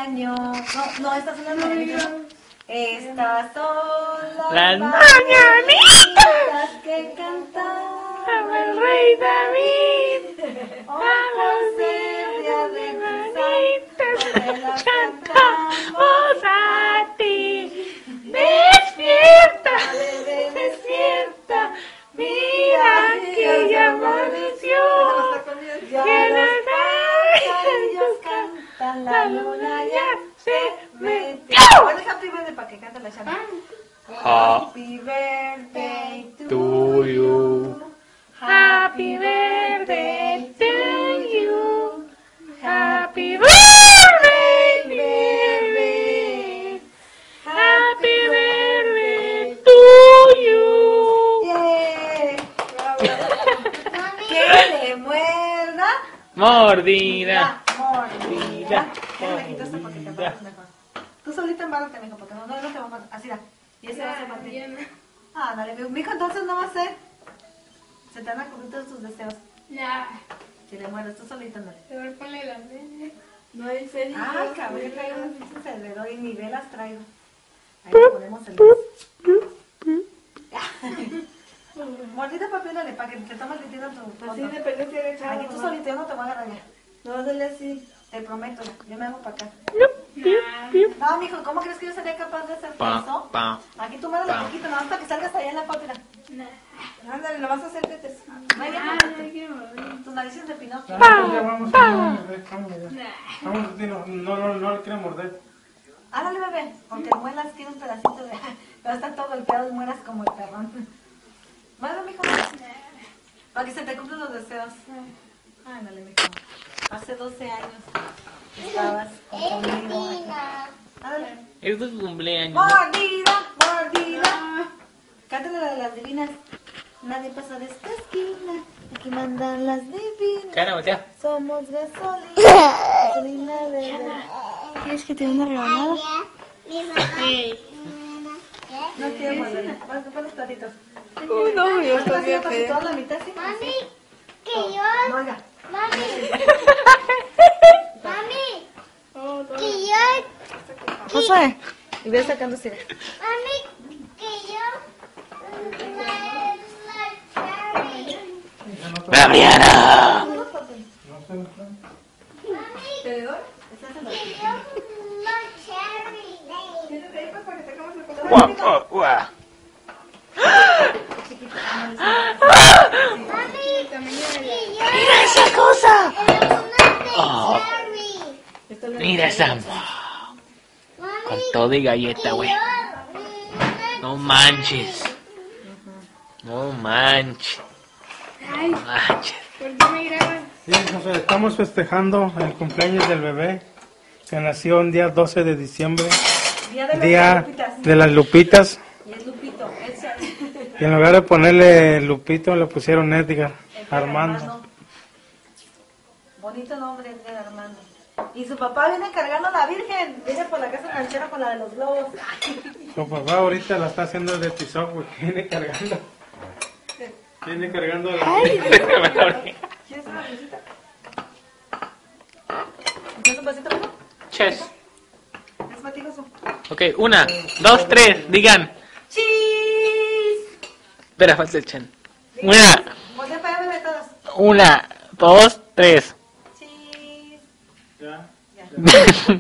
años. No, estas son las mañanitas. Estas son las mañanitas que cantaba el rey David. Por ser día de tu santo, Cantamos a ti. Despierta, bebé, despierta. Mira que ya amaneció. ya Que los los pajarillos cantan, la luna ya se metió. Bueno, happy birthday para que cante la chava. Happy birthday to you. Happy birthday to you. Happy birthday, baby. Happy birthday to you. Yeah. Que le muerda. Mordida. Mordida. Déjame quitar esto porque te apagas mejor. Tú solita embárrate, mijo, porque no te vamos a... Así da. Y ese va a ser para ti. Ah, dale, mijo, entonces no va a ser. Se te van a cumplir todos tus deseos. Si le mueres, tú solita, no. Ponle las velas. No hay serio. Ay, cabrón, yo traigo un pinche cerbero y ni velas traigo. Ahí le ponemos el mordida papel, dale, para que te tomes el tiro tu Así foto. depende si eres Aquí tú solito, yo no te voy a agarrar ya. No, dale así. Te prometo, yo me hago para acá. No, mijo, ¿cómo crees que yo sería capaz de hacer eso? Aquí tú me das la poquito, nada más para que salgas allá en la foto. Ándale, lo vas a hacer que te... Tus narices de Pinocchio. Vamos, no le quiero morder. Ándale, bebé, porque el muelas tiene un pedacito de... Va a estar todo golpeado y mueras como el perrón. Bueno, mijo, para que se te cumplan los deseos. Ándale, mijo. Hace 12 años estabas conmigo aquí. Ándale. Es tu cumpleaños. Mordida, mordida. Cántale la de las divinas. Nadie pasa de esta esquina. Aquí mandan las divinas. Cara, voltea. Somos gasolina. Gasolina de... ¿Quieres que te dé una rebanada? No quiero morder. Pon los platitos. No, yo ¿Cuánto estoy hacía casi bien. toda la mitad? Sí. Mami, que yo, No, oiga. mami, que yo, José. Y ve sacando así. mami, que yo, Gabriela. que yo, Mira esa cosa. Mira esa. Con todo y galleta, güey. No manches. No manches. No manches. ¿Por qué me grabas? Sí, José, estamos festejando el cumpleaños del bebé que nació el día 12 de diciembre, día de las Lupitas. Y es Lupito. Y en lugar de ponerle Lupito, le pusieron Edgar Armando. Bonito nombre, Edgar Armando. Y su papá viene cargando a la Virgen. Viene por la casa ranchera con la de los globos. Su papá ahorita la está haciendo de Tizoc, güey. Viene cargando. Viene cargando la... ¿Quieres una visita? ¿Quieres un vasito, mijo? Ches. ¿Es fatigoso? Ok, 1, 2, 3, digan. ¡Chis! Espera, falta el Chen. Voltea para allá, bebé, todos. 1, 2, 3. ¡Chis! Ya.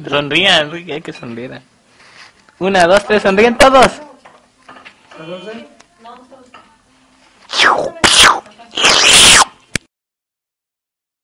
Sonrían, Enrique, hay que sonreír. 1, 2, 3, sonríen todos. ¿Entonces? No, no está.